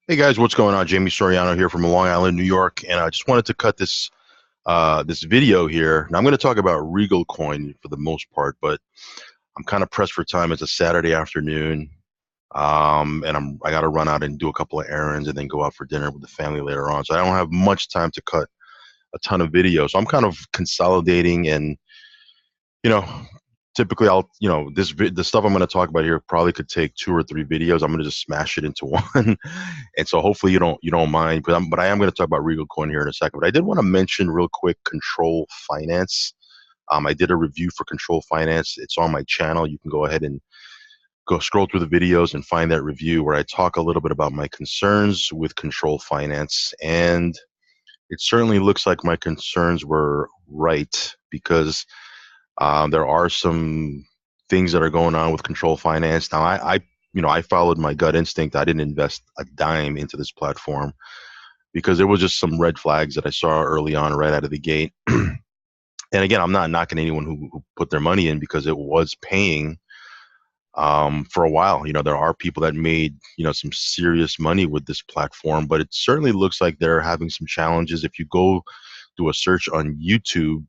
Hey guys, what's going on? Jamie Soriano here from Long Island, New York, and I just wanted to cut this video here. Now I'm going to talk about Regal Coin for the most part, but I'm kind of pressed for time. It's a Saturday afternoon, and I got to run out and do a couple of errands and then go out for dinner with the family later on. So I don't have much time to cut a ton of videos. So I'm kind of consolidating and you know, typically the stuff I'm going to talk about here probably could take two or three videos. I'm going to just smash it into one, and so hopefully you don't mind. But I am going to talk about Regal Coin here in a second. But I did want to mention real quick Control Finance. I did a review for Control Finance. It's on my channel. You can go ahead and go scroll through the videos and find that review where I talk a little bit about my concerns with Control Finance, and it certainly looks like my concerns were right because there are some things that are going on with Control Finance. Now, I followed my gut instinct. I didn't invest a dime into this platform because there was just some red flags that I saw early on, right out of the gate. And again, I'm not knocking anyone who put their money in because it was paying for a while. There are people that made some serious money with this platform, but it certainly looks like they're having some challenges. If you go do a search on YouTube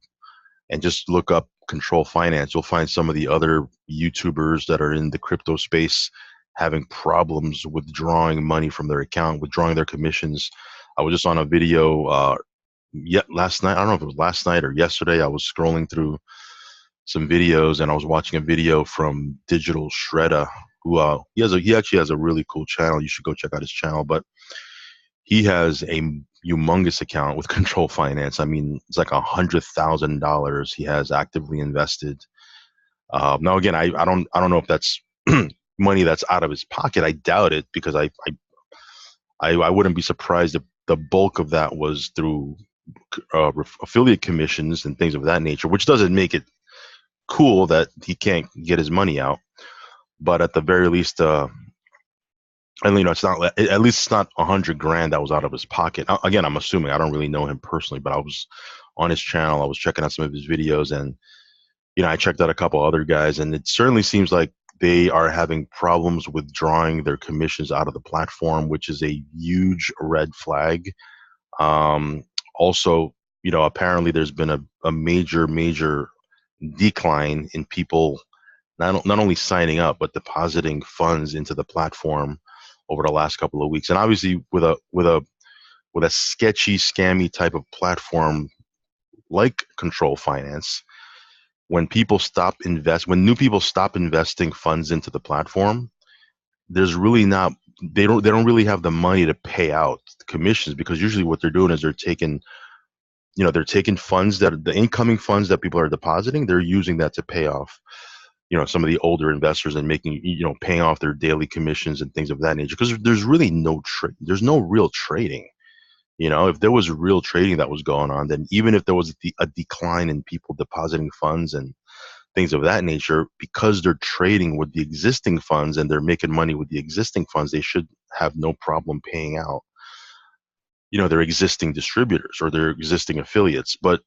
and just look up Control Finance, you'll find some of the other YouTubers that are in the crypto space having problems withdrawing money from their account, withdrawing their commissions. I was just on a video yet last night. I don't know if it was last night or yesterday. I was scrolling through some videos and I was watching a video from Digital Shredder, who he actually has a really cool channel. You should go check out his channel. But he has a humongous account with Control Finance. I mean, it's like $100,000 he has actively invested. Now, again, I don't know if that's money that's out of his pocket. I doubt it because I wouldn't be surprised if the bulk of that was through affiliate commissions and things of that nature, which doesn't make it cool that he can't get his money out. But at the very least, and it's not at least it's not 100 grand that was out of his pocket. Again, I'm assuming I don't really know him personally, but I was on his channel. I was checking out some of his videos, and I checked out a couple other guys, and it certainly seems like they are having problems withdrawing their commissions out of the platform, which is a huge red flag. Also, apparently there's been a major decline in people not only signing up but depositing funds into the platform over the last couple of weeks. And obviously, with a sketchy, scammy type of platform like Control Finance, when new people stop investing funds into the platform, there's really not they don't really have the money to pay out the commissions, because usually what they're doing is they're taking funds, that the incoming funds that people are depositing, they're using that to pay off some of the older investors and paying off their daily commissions and things of that nature, because there's really there's no real trading. If there was real trading that was going on, then even if there was a decline in people depositing funds and things of that nature, because they're trading with the existing funds and they're making money with the existing funds, they should have no problem paying out their existing distributors or their existing affiliates. But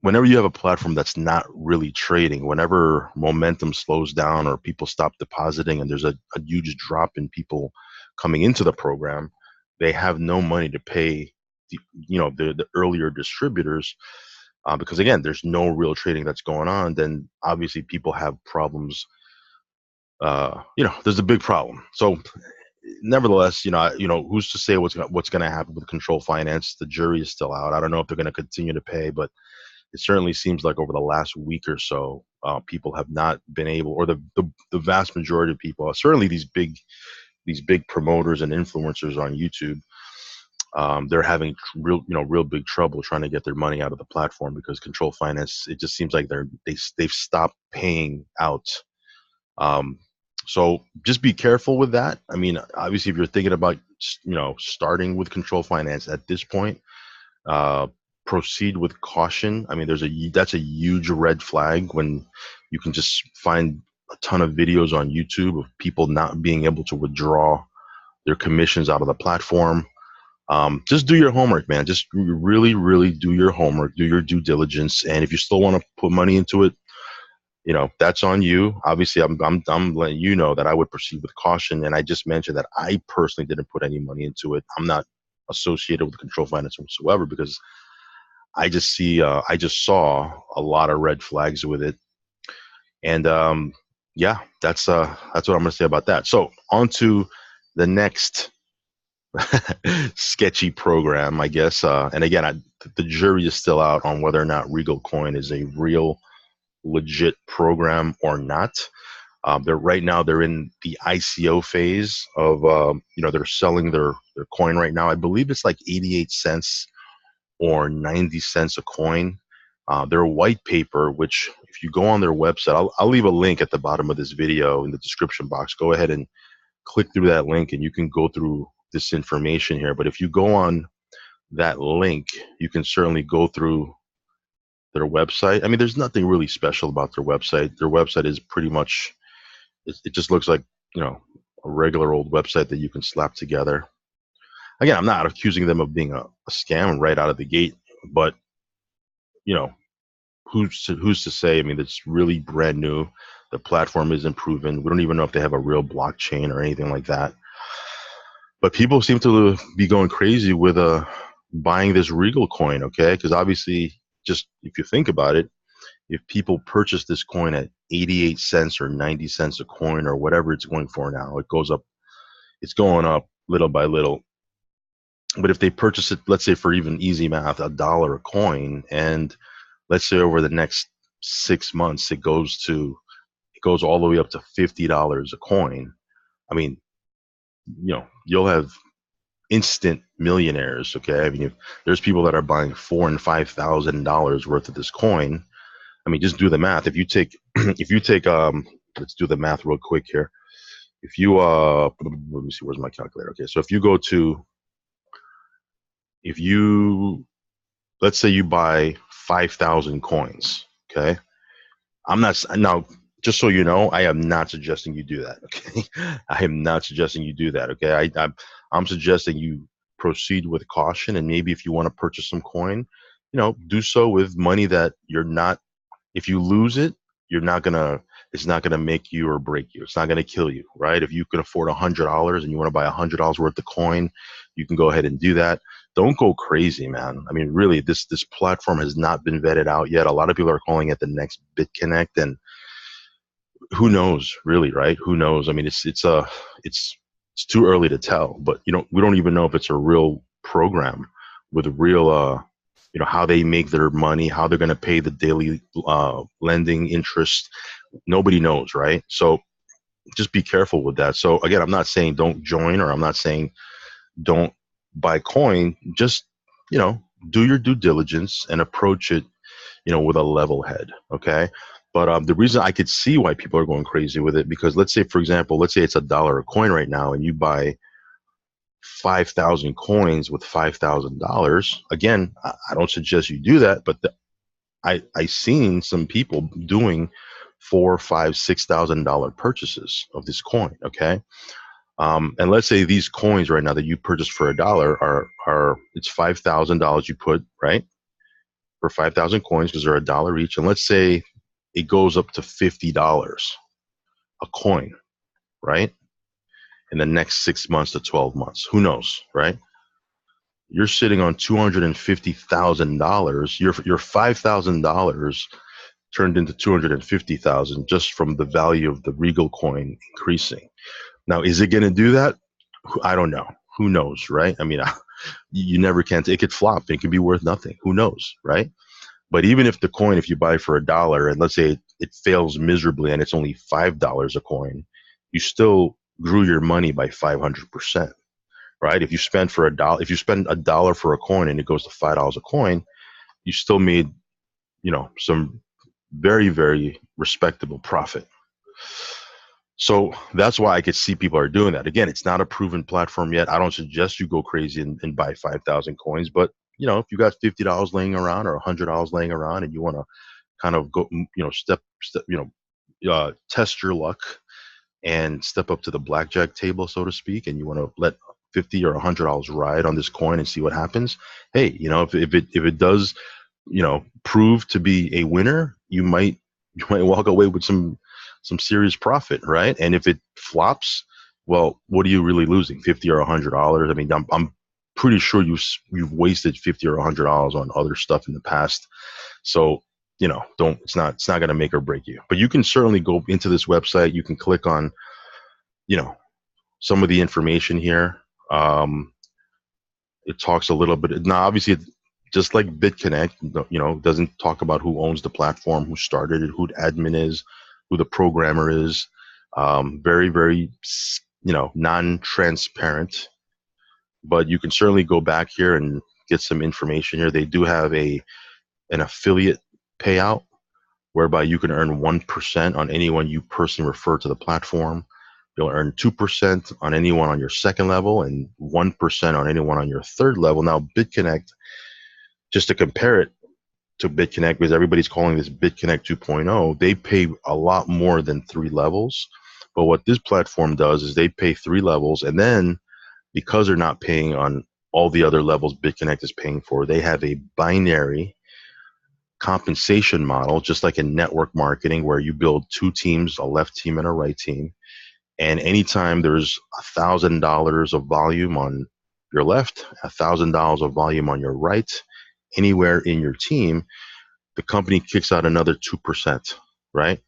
whenever you have a platform that's not really trading, whenever momentum slows down or people stop depositing and there's a huge drop in people coming into the program, they have no money to pay the earlier distributors, because again, there's no real trading that's going on. Then obviously people have problems. There's a big problem. So nevertheless, who's to say what's going to happen with Control Finance? The jury is still out. I don't know if they're going to continue to pay, but it certainly seems like over the last week or so, people have not been able, or the vast majority of people, certainly these big promoters and influencers on YouTube, they're having real big trouble trying to get their money out of the platform, because Control Finance, it just seems like they've stopped paying out. So just be careful with that. I mean, obviously, if you're thinking about starting with Control Finance at this point, uh, proceed with caution. I mean, that's a huge red flag when you can just find a ton of videos on YouTube of people not being able to withdraw their commissions out of the platform. Just do your homework, man. Just really, really do your homework, do your due diligence. And if you still want to put money into it, that's on you. Obviously, I'm letting you know that I would proceed with caution. And I just mentioned that I personally didn't put any money into it. I'm not associated with control finance whatsoever because I just saw a lot of red flags with it. And yeah, that's what I'm gonna say about that. So on to the next sketchy program, I guess. And again, the jury is still out on whether or not Regal Coin is a real, legit program or not. They're right now they're in the ICO phase of they're selling their coin right now. I believe it's like 88 cents or 90 cents a coin. Their white paper, which if you go on their website, I'll leave a link at the bottom of this video in the description box. Go ahead and click through that link and you can go through this information here. But if you go on that link, you can certainly go through their website. I mean, there's nothing really special about their website. Their website is pretty much, it just looks like, a regular old website that you can slap together. Again, I'm not accusing them of being a scam right out of the gate, but you know, who's to say? I mean, it's really brand new. The platform isn't proven. We don't even know if they have a real blockchain or anything like that. But people seem to be going crazy with buying this Regal coin, okay? Because obviously, just if you think about it, if people purchase this coin at 88 cents or 90 cents a coin or whatever it's going for now, it's going up little by little. But if they purchase it, let's say for even easy math, $1 a coin, and let's say over the next 6 months it goes all the way up to $50 a coin. I mean, you'll have instant millionaires. Okay, I mean, if there's people that are buying $4,000 and $5,000 worth of this coin, I mean, just do the math. If you take, let's do the math real quick here. If you let me see, where's my calculator? Okay, so if you let's say you buy 5,000 coins, okay? I'm not now. Just so you know, I am not suggesting you do that. Okay, I am not suggesting you do that. Okay, I'm suggesting you proceed with caution, and maybe if you want to purchase some coin, do so with money that you're not. If you lose it, it's not gonna make you or break you. It's not gonna kill you, right? If you can afford $100 and you want to buy $100 worth of coin, you can go ahead and do that. Don't go crazy, man. I mean, really, this platform has not been vetted out yet. A lot of people are calling it the next BitConnect, and who knows, really, right? Who knows? I mean, it's too early to tell. But we don't even know if it's a real program with real how they make their money, how they're going to pay the daily lending interest. Nobody knows, right? So just be careful with that. So again, I'm not saying don't join, or I'm not saying don't buy coin. Just do your due diligence and approach it with a level head. Okay. But the reason I could see why people are going crazy with it, because let's say, for example, let's say it's $1 a coin right now, and you buy 5,000 coins with $5,000. Again, I don't suggest you do that, but I seen some people doing $4,000, $5,000, $6,000 purchases of this coin. Okay. And let's say these coins right now that you purchased for $1 are it's $5,000 you put, right, for 5,000 coins, because they're $1 each. And let's say it goes up to $50 a coin, right, in the next 6 months to 12 months. Who knows, right? You're sitting on $250,000. Your $5,000 turned into $250,000 just from the value of the Regal coin increasing. Now, is it going to do that? I don't know. Who knows, right? I mean, you never can. It could flop. It could be worth nothing. Who knows, right? But even if the coin, if you buy for $1, and let's say it fails miserably and it's only $5 a coin, you still grew your money by 500%, right? If you spend $1 for a coin and it goes to $5 a coin, you still made, some very, very respectable profit. So that's why I could see people are doing that. Again, it's not a proven platform yet. I don't suggest you go crazy and buy 5,000 coins, but if you got $50 laying around or $100 laying around and you want to kind of go, step, test your luck and step up to the blackjack table, so to speak, and you want to let $50 or $100 ride on this coin and see what happens. Hey, if it does, prove to be a winner, you might you might walk away with some serious profit, right? And if it flops, well, what are you really losing? $50 or $100? I mean, I'm pretty sure you've wasted $50 or $100 on other stuff in the past. So, don't, it's not going to make or break you. But you can certainly go into this website. You can click on, you know, some of the information here. It talks a little bit. Now, obviously, just like BitConnect, doesn't talk about who owns the platform, who started it, who the admin is, who the programmer is. Very, very, non-transparent. But you can certainly go back here and get some information here. They do have an affiliate payout whereby you can earn 1% on anyone you personally refer to the platform. You'll earn 2% on anyone on your second level and 1% on anyone on your third level. Now, BitConnect, just to compare it to BitConnect, because everybody's calling this BitConnect 2.0, they pay a lot more than 3 levels. But what this platform does is they pay 3 levels, and then because they're not paying on all the other levels BitConnect is paying for, they have a binary compensation model, just like in network marketing, where you build 2 teams, a left team and a right team. And anytime there's $1,000 of volume on your left, $1,000 of volume on your right, anywhere in your team, the company kicks out another 2%, right,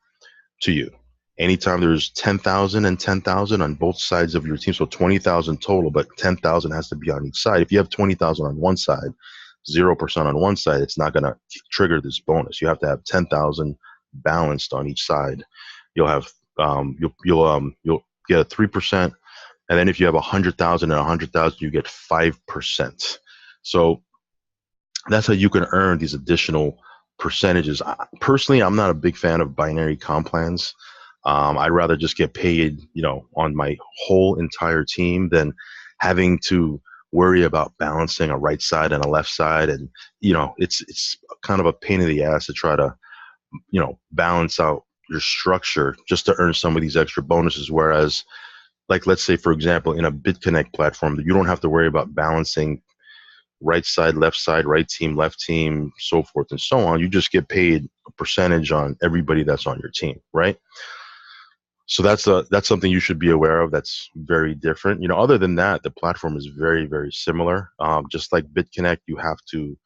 to you. Anytime there's 10,000 and 10,000 on both sides of your team, so 20,000 total, but 10,000 has to be on each side. If you have 20,000 on one side, 0% on one side, it's not going to trigger this bonus. You have to have 10,000 balanced on each side. You'll have you'll get a 3%, and then if you have 100,000 and 100,000, you get 5%. So that's how you can earn these additional percentages. Personally, I'm not a big fan of binary comp plans. I'd rather just get paid, on my whole entire team than having to worry about balancing a right side and a left side. And, it's kind of a pain in the ass to try to, balance out your structure just to earn some of these extra bonuses. Whereas, like, let's say, for example, in a BitConnect platform, you don't have to worry about balancing right side, right team, left team, so forth and so on. You just get paid a percentage on everybody that's on your team, right? So that's something you should be aware of. That's very different. Other than that, the platform is very, very similar. Just like BitConnect, you have to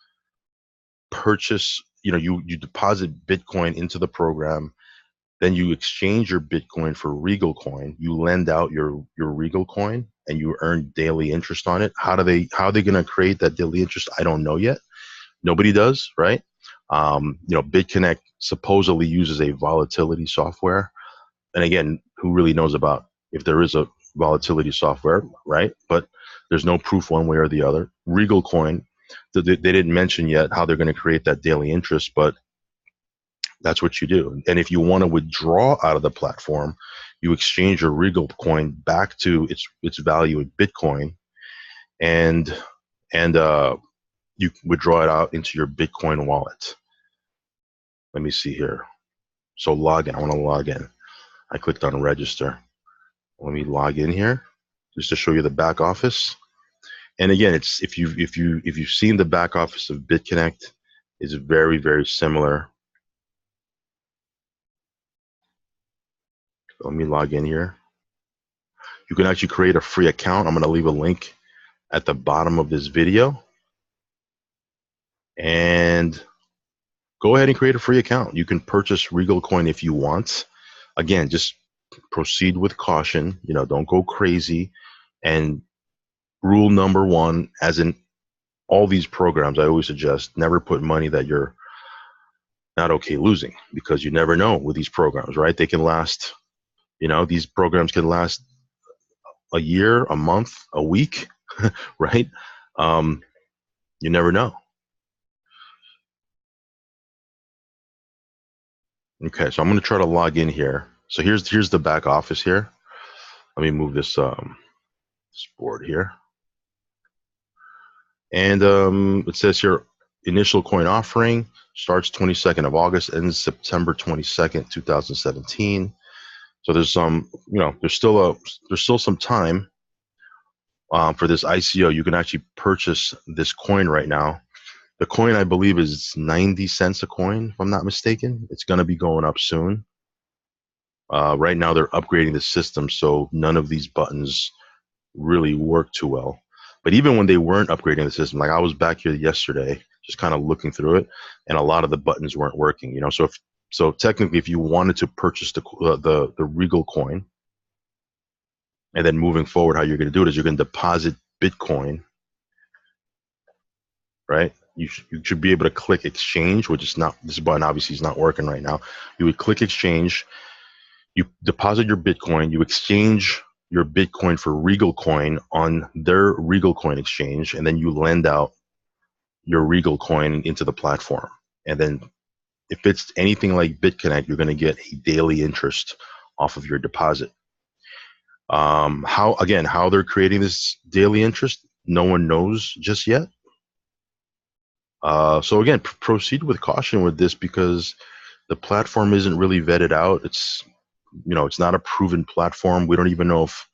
purchase, you deposit Bitcoin into the program, then you exchange your Bitcoin for Regal Coin. You lend out your Regal Coin and you earn daily interest on it. How are they going to create that daily interest? I don't know yet. Nobody does, right? BitConnect supposedly uses a volatility software. And again, who really knows about if there is a volatility software, right? But there's no proof one way or the other. Regal Coin, they didn't mention yet how they're going to create that daily interest, but that's what you do. And if you want to withdraw out of the platform, you exchange your Regal Coin back to its value in Bitcoin, and you withdraw it out into your Bitcoin wallet. Let me see here. So log in. I want to log in. I clicked on register. Let me log in here just to show you the back office. And again, it's if you've seen the back office of BitConnect, it's very, very similar. Let me log in here. You can actually create a free account. I'm going to leave a link at the bottom of this video. And go ahead and create a free account. You can purchase Regal Coin if you want. Again, just proceed with caution. Don't go crazy. And rule number 1, as in all these programs, I always suggest never put money that you're not okay losing, because you never know with these programs, right? They can last, these programs can last a year, a month, a week, right? You never know. Okay, so I'm going to try to log in here. So here's the back office here. Let me move this board here. And it says here, initial coin offering starts 22nd of August, ends September 22nd, 2017. So there's some, there's still some time for this ICO. You can actually purchase this coin right now. The coin, I believe, is 90 cents a coin, if I'm not mistaken. It's going to be going up soon. Right now, they're upgrading the system, so none of these buttons really work too well. But even when they weren't upgrading the system, like I was back here yesterday, just kind of looking through it, and a lot of the buttons weren't working. So technically, if you wanted to purchase the Regal coin, and then moving forward, how you're going to do it is you're going to deposit Bitcoin, right? You should be able to click exchange, which is not, this button obviously is not working right now. You would click exchange, you deposit your Bitcoin, you exchange your Bitcoin for Regal Coin on their Regal Coin exchange, and then you lend out your Regal Coin into the platform. And then if it's anything like BitConnect, you're going to get a daily interest off of your deposit. How they're creating this daily interest, no one knows just yet. So again, proceed with caution with this because the platform isn't really vetted out. It's not a proven platform. We don't even know if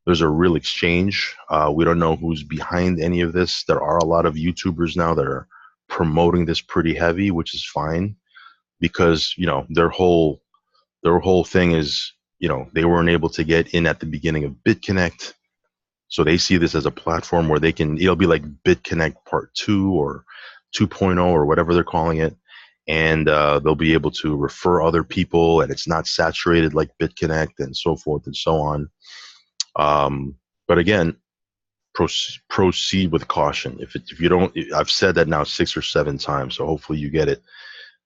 there's a real exchange. We don't know who's behind any of this. There are a lot of YouTubers now that are promoting this pretty heavy, which is fine because, their whole thing is, they weren't able to get in at the beginning of BitConnect. So they see this as a platform where it'll be like BitConnect Part 2 or 2.0 or whatever they're calling it. And they'll be able to refer other people, and it's not saturated like BitConnect and so forth and so on. But again, proceed with caution. If you don't, I've said that now 6 or 7 times, so hopefully you get it.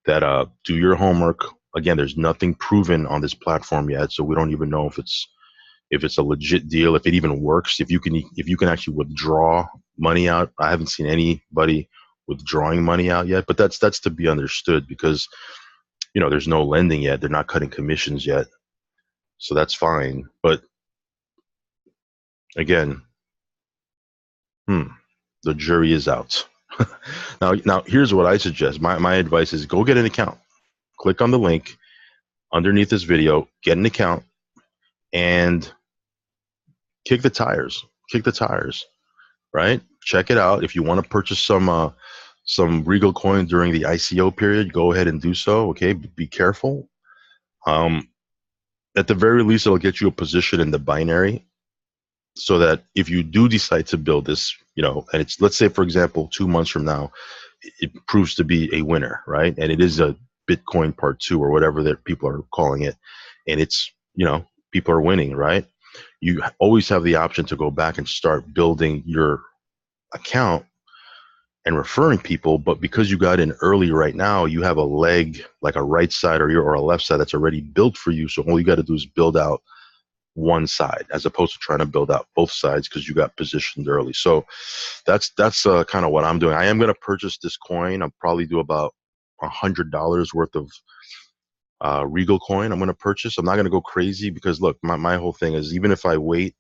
That do your homework. Again, there's nothing proven on this platform yet, so we don't even know if it's a legit deal, if it even works, if you can actually withdraw money out. I haven't seen anybody withdrawing money out yet, but that's to be understood because there's no lending yet. They're not cutting commissions yet, so that's fine. But again, the jury is out. Now here's what I suggest. My advice is go get an account. Click on the link underneath this video, get an account, and kick the tires. Kick the tires, right? Check it out. If you want to purchase some Regal coin during the ICO period, go ahead and do so. Okay, be careful. At the very least, it'll get you a position in the binary, so that if you do decide to build this, and it's, let's say for example, 2 months from now, it proves to be a winner, right? And it is a Bitcoin Part 2 or whatever that people are calling it, and it's, people are winning, right? You always have the option to go back and start building your account and referring people, but because you got in early right now, you have a leg, like a right side or a left side that's already built for you. So all you got to do is build out one side as opposed to trying to build out both sides because you got positioned early. So that's kind of what I'm doing. I am going to purchase this coin. I'll probably do about $100 worth of Regal coin I'm going to purchase. I'm not going to go crazy because look, my whole thing is, even if I wait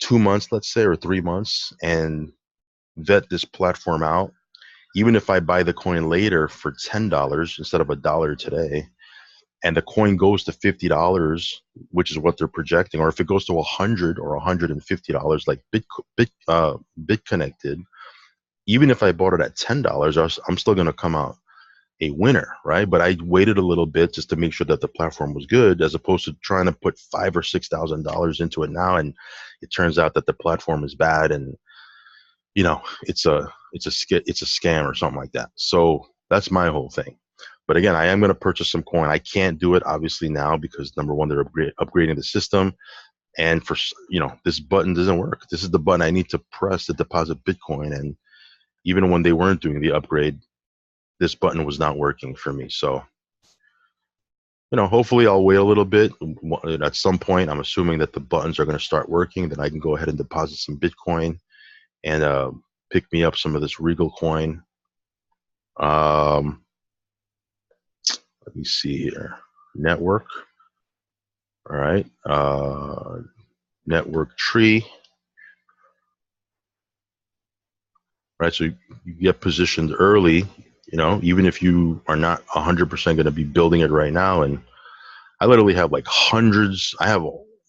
2 months, let's say, or 3 months, and vet this platform out, even if I buy the coin later for $10 instead of $1 today, and the coin goes to $50, which is what they're projecting, or if it goes to $100 or $150, like BitConnect did, even if I bought it at $10, I'm still going to come out a winner, right? But I waited a little bit just to make sure that the platform was good, as opposed to trying to put $5,000 or $6,000 into it now, and it turns out that the platform is bad, and it's a scam or something like that. So that's my whole thing. But again, I am going to purchase some coin. I can't do it obviously now because number one, they're upgrading the system, and this button doesn't work. This is the button I need to press to deposit Bitcoin, and even when they weren't doing the upgrade, this button was not working for me. So hopefully I'll wait a little bit. At some point, I'm assuming that the buttons are going to start working. Then I can go ahead and deposit some Bitcoin and pick me up some of this Regal coin. Let me see here. Network. All right. Network tree. Right. So you get positioned early, even if you are not 100% going to be building it right now. And I literally have like hundreds. I have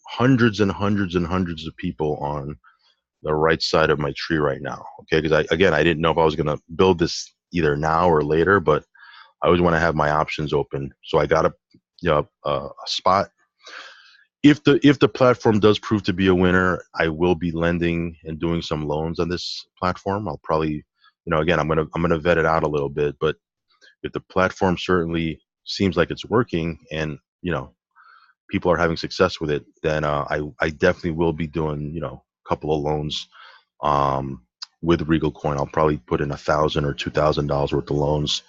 hundreds and hundreds and hundreds of people on the right side of my tree right now. Okay, because I didn't know if I was gonna build this either now or later, but I always want to have my options open. So I got a spot. If the platform does prove to be a winner, I will be lending and doing some loans on this platform. I'll probably, again, I'm gonna vet it out a little bit, but if the platform certainly seems like it's working and people are having success with it, then I definitely will be doing a couple of loans with Regal Coin. I'll probably put in $1,000 or $2,000 worth of loans,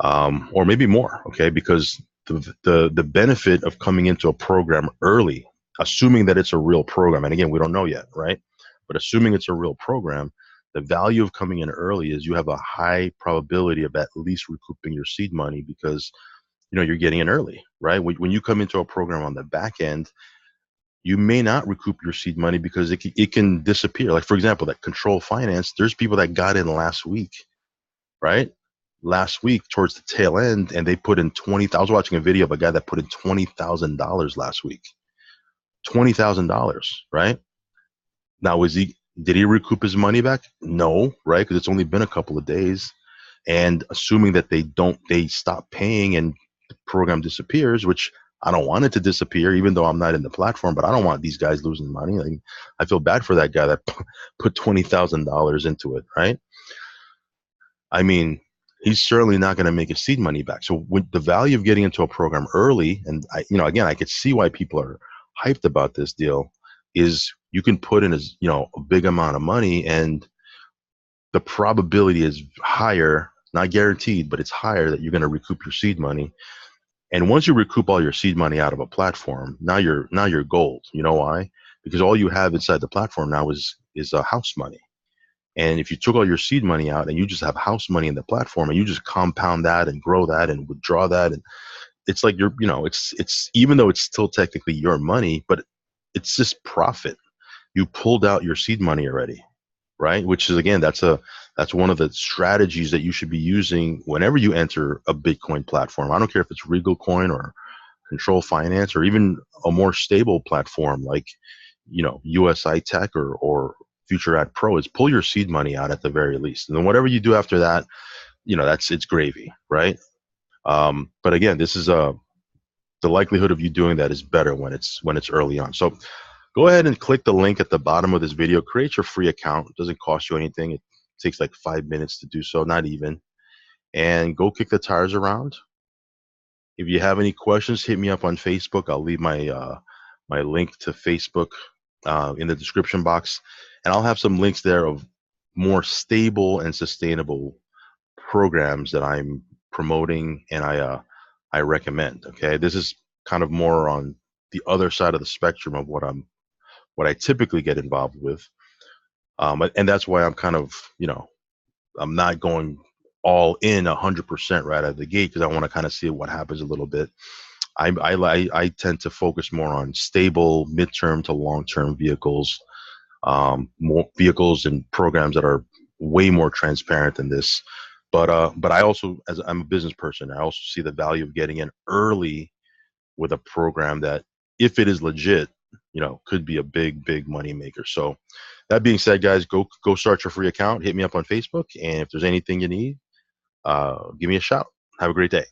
or maybe more. Okay, because the benefit of coming into a program early, assuming that it's a real program, and again, we don't know yet, right? But assuming it's a real program, the value of coming in early is you have a high probability of at least recouping your seed money because you're getting in early, right? When you come into a program on the back end, you may not recoup your seed money because it can disappear. Like, for example, that control finance, there's people that got in last week, right? Last week towards the tail end, and they put in 20. I was watching a video of a guy that put in $20,000 last week. $20,000, right? Now, did he recoup his money back? No, right? Because it's only been a couple of days. And assuming that they stop paying and the program disappears, which I don't want it to disappear, even though I'm not in the platform, but I don't want these guys losing money. Like, I feel bad for that guy that put $20,000 into it, right? I mean, he's certainly not going to make his seed money back. So with the value of getting into a program early, and again, I could see why people are hyped about this deal, is you can put in a big amount of money, and the probability is higher, not guaranteed, but it's higher that you're going to recoup your seed money. And once you recoup all your seed money out of a platform, now you're gold. You know why? Because all you have inside the platform now is house money. And if you took all your seed money out and you just have house money in the platform and you just compound that and grow that and withdraw that, and it's like it's even though it's still technically your money, but it's just profit. You pulled out your seed money already, right? Which is, again, that's one of the strategies that you should be using whenever you enter a Bitcoin platform. I don't care if it's Regal Coin or Control Finance or even a more stable platform like USI Tech or Future Ad Pro, is pull your seed money out at the very least. And then whatever you do after that, it's gravy, right? But again, this is the likelihood of you doing that is better when it's early on. So go ahead and click the link at the bottom of this video. Create your free account. It doesn't cost you anything. It takes like 5 minutes to do so, not even. And go kick the tires around. If you have any questions, hit me up on Facebook. I'll leave my link to Facebook in the description box, and I'll have some links there of more stable and sustainable programs that I'm promoting and I recommend. Okay, this is kind of more on the other side of the spectrum of what I typically get involved with, and that's why I'm kind of I'm not going all in 100% right out of the gate because I want to kind of see what happens a little bit. I tend to focus more on stable midterm to long-term vehicles, more vehicles and programs that are way more transparent than this. But I also, as I'm a business person, I also see the value of getting in early with a program that, if it is legit, could be a big money maker. So that being said, guys, go start your free account. Hit me up on Facebook, and if there's anything you need, give me a shout. Have a great day.